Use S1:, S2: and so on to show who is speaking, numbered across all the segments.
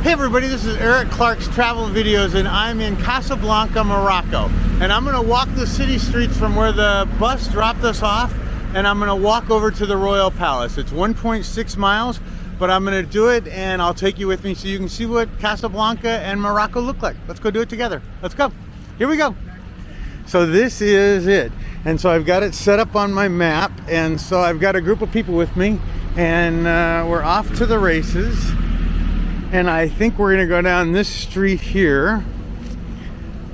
S1: Hey everybody, this is Eric Clark's Travel Videos and I'm in Casablanca, Morocco. And I'm gonna walk the city streets from where the bus dropped us off and I'm gonna walk over to the Royal Palace. It's 1.6 miles, but I'm gonna do it and I'll take you with me so you can see what Casablanca and Morocco look like. Let's go do it together. Let's go. Here we go. So this is it. And so I've got it set up on my map and so I've got a group of people with me and we're off to the races. And I think we're gonna go down this street here.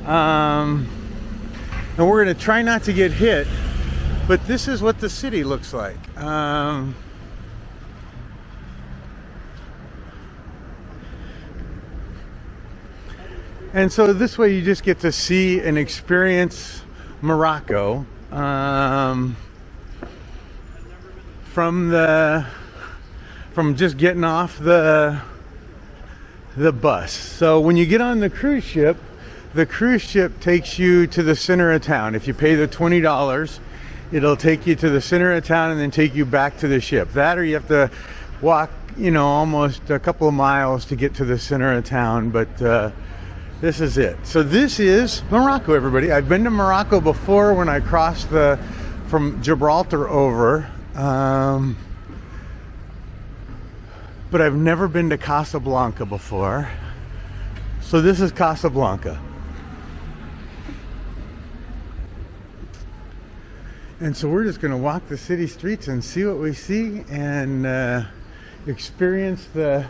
S1: And we're gonna try not to get hit, but this is what the city looks like. And so this way you just get to see and experience Morocco from just getting off the bus. So when you get on the cruise ship takes you to the center of town. If you pay the $20, it'll take you to the center of town and then take you back to the ship. That or you have to walk, you know, almost a couple of miles to get to the center of town, but this is it. So this is Morocco, everybody. I've been to Morocco before when I crossed from Gibraltar over. But I've never been to Casablanca before. So this is Casablanca. And so we're just gonna walk the city streets and see what we see and experience the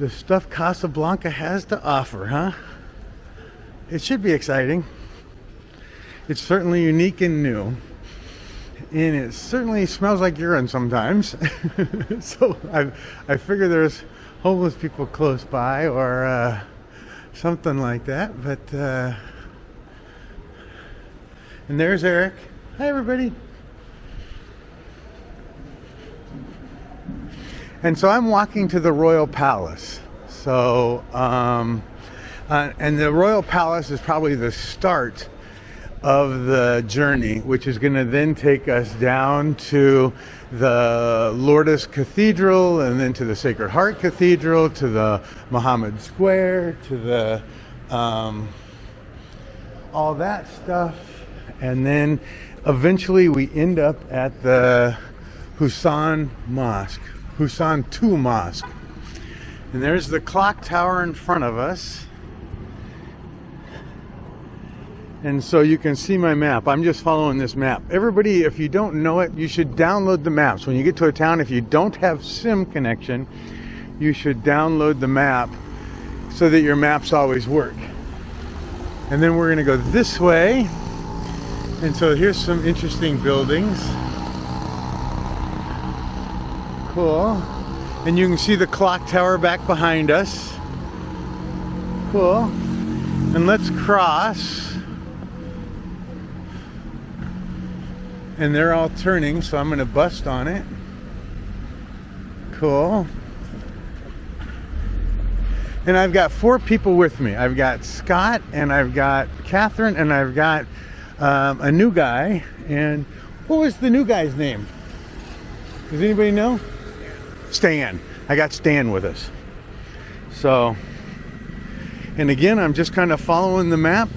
S1: stuff Casablanca has to offer, huh? It should be exciting. It's certainly unique and new. And it certainly smells like urine sometimes. So I figure there's homeless people close by or something like that. But and there's Eric. Hi everybody. And so I'm walking to the Royal Palace. So and the Royal Palace is probably the start of the journey, which is going to then take us down to the Lourdes Cathedral and then to the Sacred Heart Cathedral, to the Muhammad Square, to the all that stuff, and then eventually we end up at the Hussan II Mosque. And there's the clock tower in front of us. And so you can see my map. I'm just following this map. Everybody, if you don't know it, you should download the maps. When you get to a town, if you don't have SIM connection, you should download the map so that your maps always work. And then we're gonna go this way. And so here's some interesting buildings. Cool. And you can see the clock tower back behind us. Cool. And let's cross. And they're all turning, so I'm going to bust on it. Cool. And I've got 4 people with me. I've got Scott, and I've got Catherine, and I've got a new guy. And what was the new guy's name? Does anybody know? Stan. I got Stan with us. So, and again, I'm just kind of following the map.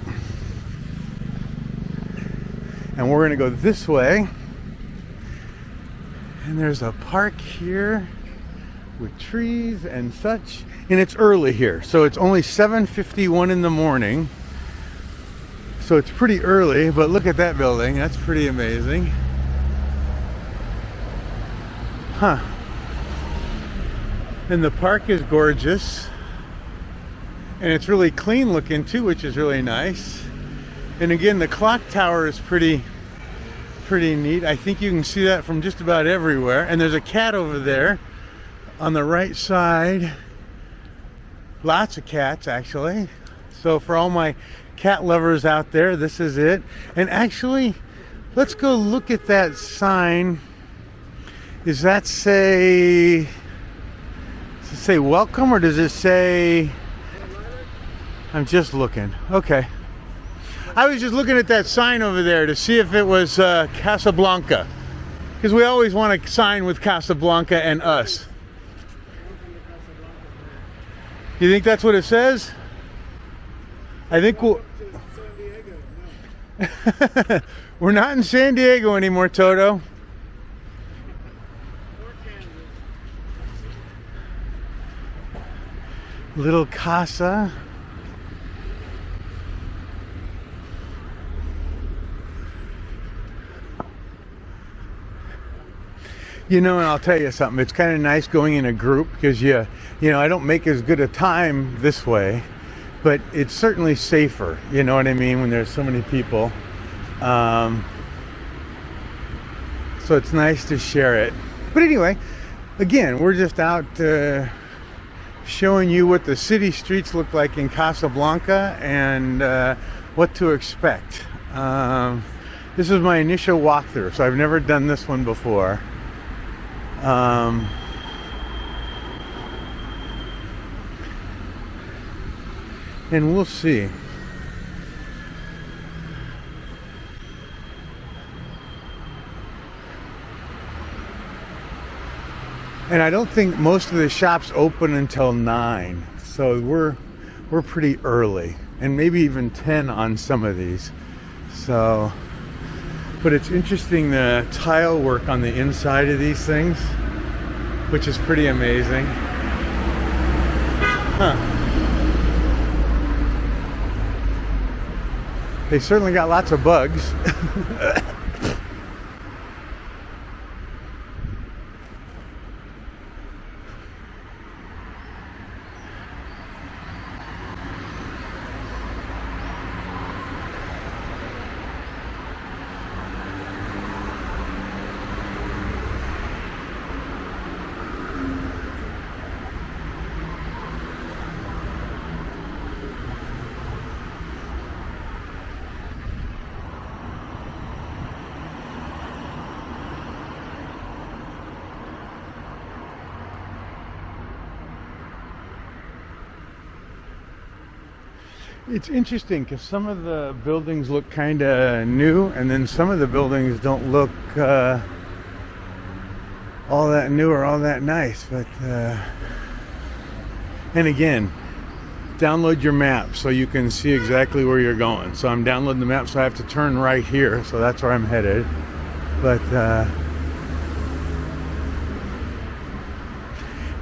S1: And we're gonna go this way. And there's a park here with trees and such. And it's early here. So it's only 7:51 in the morning. So it's pretty early, but look at that building. That's pretty amazing. Huh. And the park is gorgeous. And it's really clean looking too, which is really nice. And again, the clock tower is pretty neat. I think you can see that from just about everywhere. And there's a cat over there on the right side. Lots of cats, actually. So for all my cat lovers out there, this is it. And actually, let's go look at that sign. Does that say welcome, or does it say... I'm just looking. Okay. I was just looking at that sign over there to see if it was Casablanca, because we always want a sign with Casablanca and us. You think that's what it says? I think we'll... We're not in San Diego anymore, Toto. Little casa. You know, and I'll tell you something, it's kind of nice going in a group because you know, I don't make as good a time this way, but it's certainly safer, you know what I mean, when there's so many people. So it's nice to share it. But anyway, again, we're just out showing you what the city streets look like in Casablanca and what to expect. This is my initial walkthrough, so I've never done this one before. And we'll see. And I don't think most of the shops open until 9, so we're pretty early, and maybe even 10 on some of these. So, but it's interesting the tile work on the inside of these things, which is pretty amazing. Huh. They certainly got lots of bugs. It's interesting because some of the buildings look kind of new, and then some of the buildings don't look all that new or all that nice. But and again, download your map so you can see exactly where you're going. So I'm downloading the map, so I have to turn right here, so that's where I'm headed. But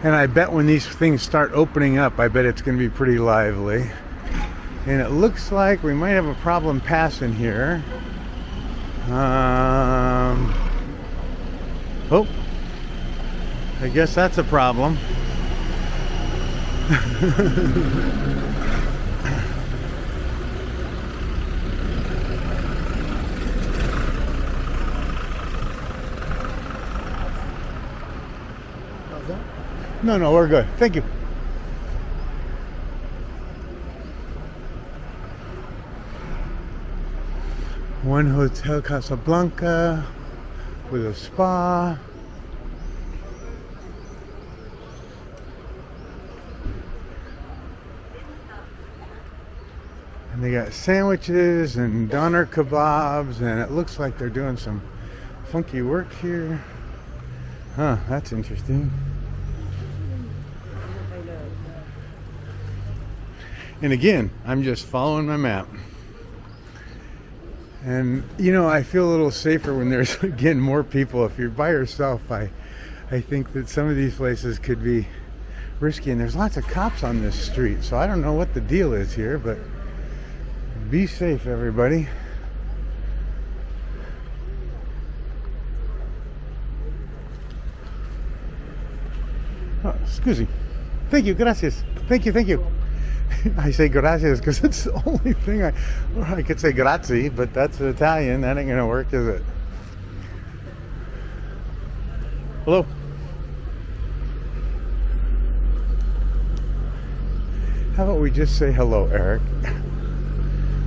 S1: and I bet when these things start opening up, I bet it's going to be pretty lively. And it looks like we might have a problem passing here. Oh, I guess that's a problem. No, we're good. Thank you. One Hotel Casablanca with a spa. And they got sandwiches and doner kebabs, and it looks like they're doing some funky work here. Huh, that's interesting. And again, I'm just following my map. And you know, I feel a little safer when there's again more people. If you're by yourself, I think that some of these places could be risky, and there's lots of cops on this street, so I don't know what the deal is here, but be safe, everybody. Oh, excuse me. Thank you, gracias. Thank you. I say gracias because it's the only thing I could say grazie, but that's Italian. That ain't gonna work, is it? Hello. How about we just say hello, Eric?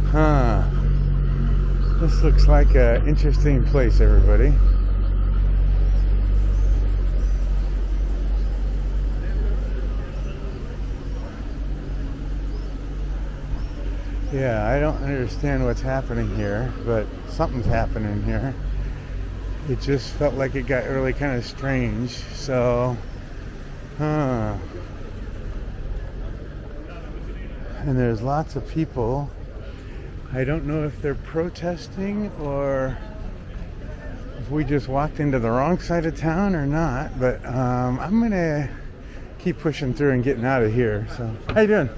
S1: Huh. This looks like an interesting place, everybody. Yeah, I don't understand what's happening here, but something's happening here. It just felt like it got really kind of strange, so, huh. and there's lots of people. I don't know if they're protesting or if we just walked into the wrong side of town or not, but I'm gonna keep pushing through and getting out of here. So, how you doing?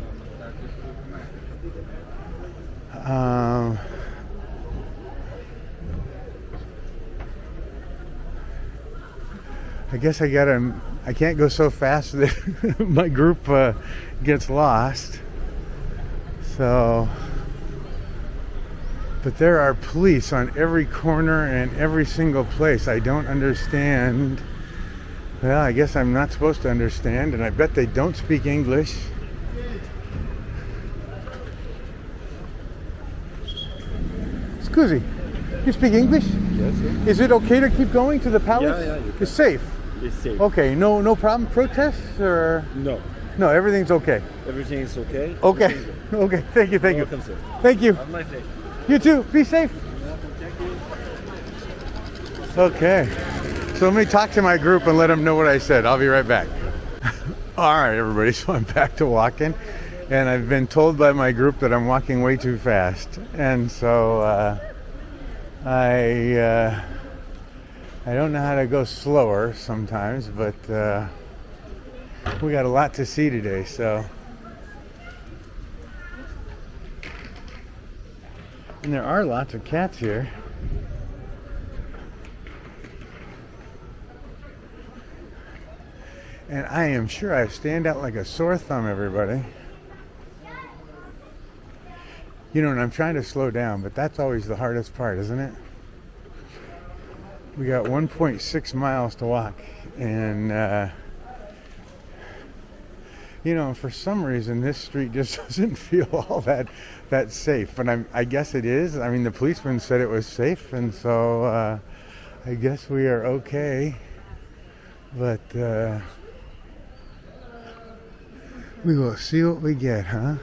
S1: I guess I can't go so fast that my group gets lost. So, but there are police on every corner and every single place. I don't understand. Well, I guess I'm not supposed to understand, and I bet they don't speak English. Scusi, you speak English?
S2: Yes, sir.
S1: Is it okay to keep going to the palace?
S2: Yeah, you can.
S1: It's safe.
S2: It's safe.
S1: Okay, no problem. Protests or
S2: No.
S1: no? Everything's okay.
S2: Everything is okay.
S1: Okay. Okay. Thank you. Thank you.
S2: Welcome, sir.
S1: Thank you.
S2: Have a nice day.
S1: You too. Be safe. Okay. So let me talk to my group and let them know what I said. I'll be right back. All right, everybody. So I'm back to walking, and I've been told by my group that I'm walking way too fast, and so I don't know how to go slower sometimes, but we got a lot to see today, so. And there are lots of cats here. And I am sure I stand out like a sore thumb, everybody. You know, and I'm trying to slow down, but that's always the hardest part, isn't it? We got 1.6 miles to walk, and you know, for some reason this street just doesn't feel all that safe, but I guess it is. I mean, the policeman said it was safe, and so I guess we are okay, but we will see what we get, huh?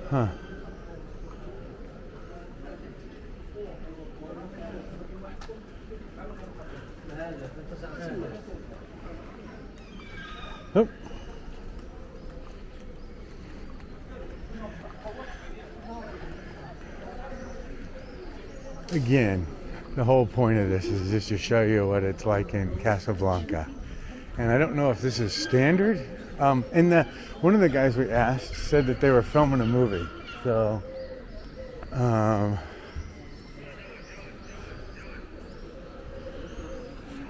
S1: Huh. Oh. Again, the whole point of this is just to show you what it's like in Casablanca. And I don't know if this is standard. And one of the guys we asked said that they were filming a movie. So,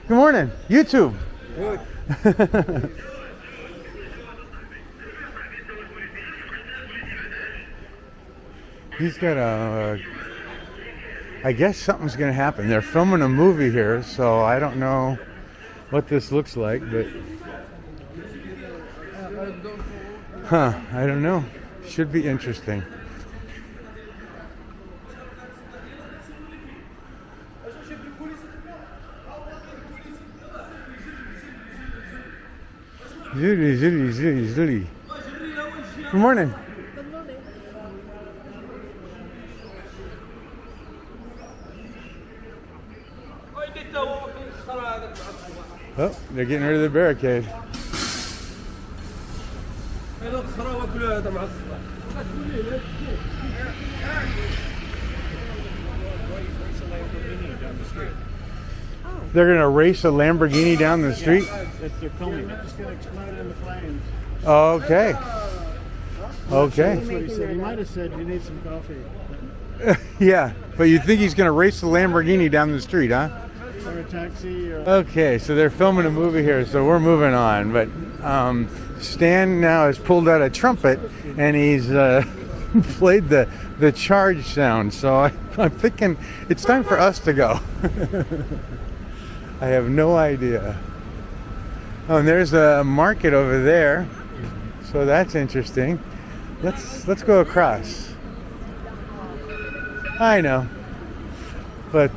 S1: good morning, YouTube. Good. He's got I guess something's gonna happen. They're filming a movie here, so I don't know what this looks like, but I don't know. Should be interesting. Zuli. Good morning. Oh, they're getting rid of the barricade. They're going to race a Lamborghini down the street?
S3: They're filming it. It's going to explode in the flames.
S1: Okay. Okay.
S3: That's what he said. He might have said you need some coffee.
S1: Yeah, but you think he's going to race the Lamborghini down the street, huh?
S3: Or a taxi. Or...
S1: Okay, so they're filming a movie here, so we're moving on. But Stan now has pulled out a trumpet, and he's played the charge sound. So I'm thinking it's time for us to go. I have no idea. Oh, and there's a market over there, so that's interesting. Let's go across. I know, but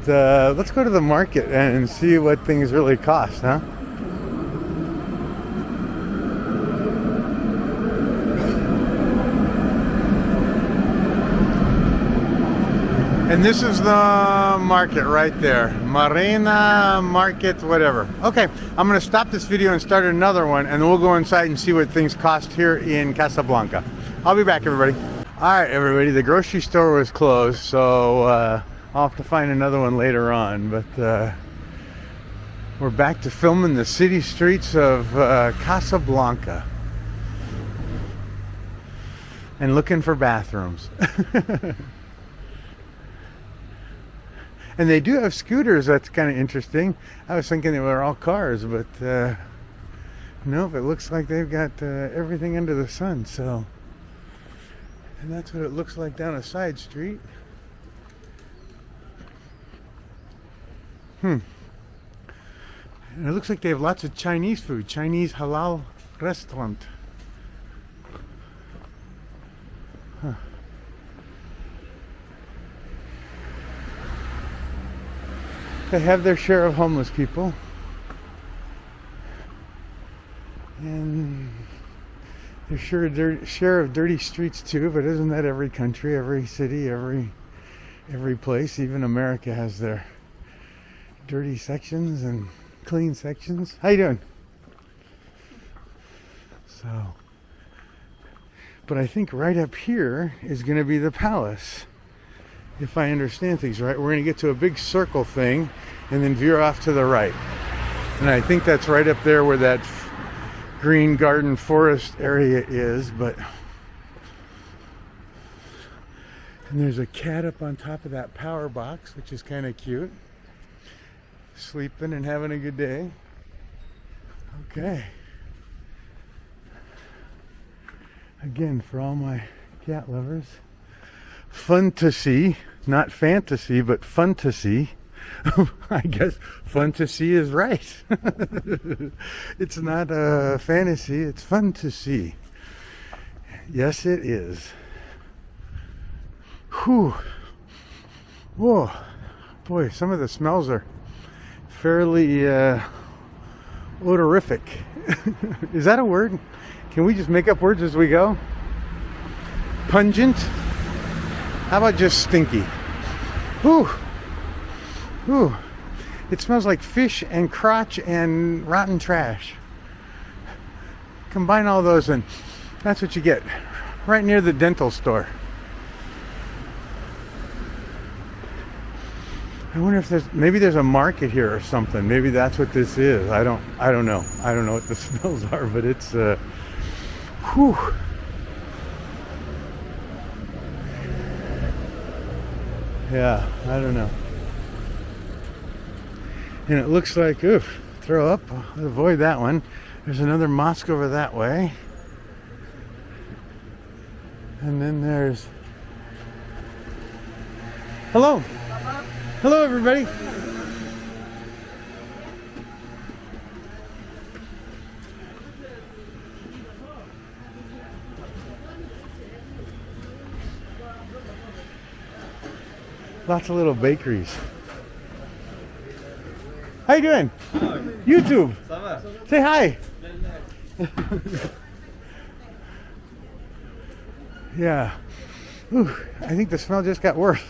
S1: let's go to the market and see what things really cost, huh? And this is the market right there. Marina Market, whatever. Okay, I'm gonna stop this video and start another one, and then we'll go inside and see what things cost here in Casablanca. I'll be back, everybody. All right, everybody, the grocery store was closed, so I'll have to find another one later on, but we're back to filming the city streets of Casablanca and looking for bathrooms. And they do have scooters. That's kind of interesting. I was thinking they were all cars, but nope, it looks like they've got everything under the sun. So, and that's what it looks like down a side street. And it looks like they have lots of Chinese food. Chinese halal restaurant. They have their share of homeless people, and their share of dirty streets too. But isn't that every country, every city, every place? Even America has their dirty sections and clean sections. How you doing? So, but I think right up here is going to be the palace. If I understand things right, we're going to get to a big circle thing and then veer off to the right. And I think that's right up there where that green garden forest area is. But and there's a cat up on top of that power box, which is kind of cute. Sleeping and having a good day. Okay. Again, for all my cat lovers. Fun to see, not fantasy, but fun to see. I guess fun to see is right. It's not a fantasy, it's fun to see. Yes, it is. Whew. Whoa. Boy, some of the smells are fairly odorific. Is that a word? Can we just make up words as we go? Pungent? How about just stinky? Whew. Whew. It smells like fish and crotch and rotten trash. Combine all those and that's what you get. Right near the dental store. I wonder if maybe there's a market here or something. Maybe that's what this is. I don't know. I don't know what the smells are, but it's whew. Yeah, I don't know. And it looks like, oof, throw up. I'll avoid that one. There's another mosque over that way. And then there's... Hello. Hello, everybody. Lots of little bakeries. How you doing? Hi. YouTube. Say hi. Yeah. Ooh, I think the smell just got worse.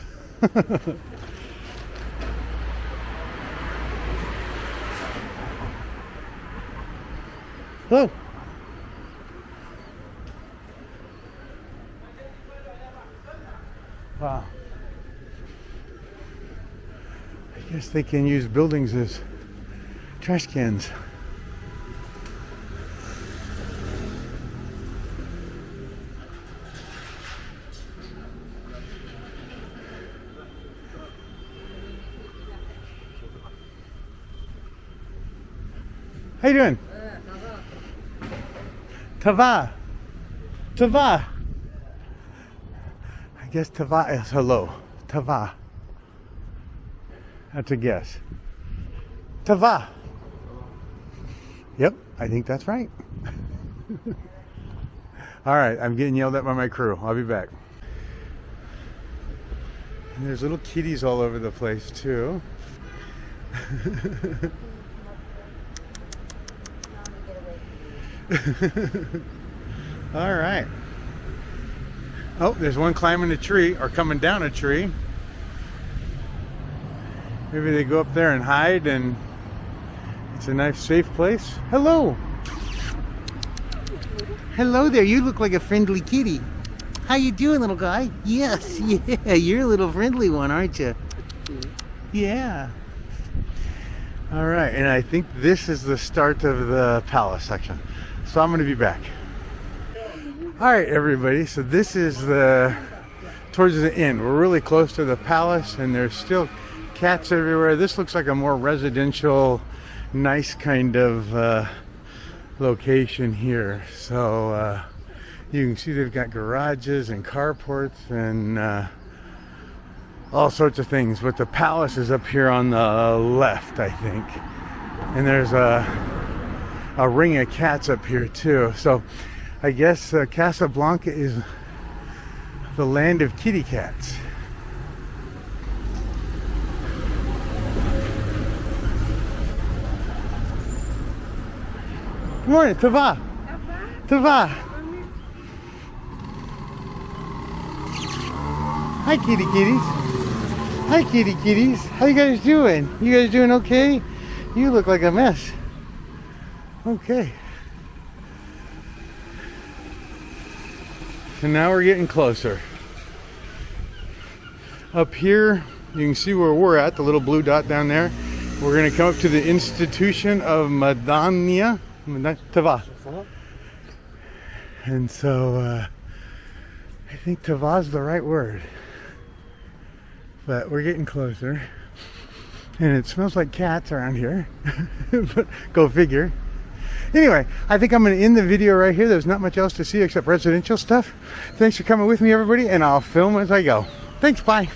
S1: Hello. Wow. I guess they can use buildings as trash cans. How you doing? Tava. Tava. I guess Tava is hello. Tava. That's a guess. Tava. Yep, I think that's right. All right, I'm getting yelled at by my crew. I'll be back. And there's little kitties all over the place too. All right. Oh, there's one climbing a tree or coming down a tree. Maybe they go up there and hide, and it's a nice, safe place. Hello. Hello there. You look like a friendly kitty. How you doing, little guy? Yes, yeah. You're a little friendly one, aren't you? Yeah. All right, and I think this is the start of the palace section. So I'm going to be back. All right, everybody. So this is towards the end. We're really close to the palace, and there's still cats everywhere. This looks like a more residential, nice kind of location here. So you can see they've got garages and carports and all sorts of things. But the palace is up here on the left, I think. And there's a ring of cats up here too. So I guess Casablanca is the land of kitty cats. Good morning, Tava. Tava. Hi, kitty kitties. Hi, kitty kitties. How you guys doing? You guys doing okay? You look like a mess. Okay. So now we're getting closer. Up here, you can see where we're at, the little blue dot down there. We're going to come up to the institution of Madania Tava. And so I think Tava is the right word. But we're getting closer. And it smells like cats around here. But go figure. Anyway, I think I'm going to end the video right here. There's not much else to see except residential stuff. Thanks for coming with me, everybody, and I'll film as I go. Thanks, bye.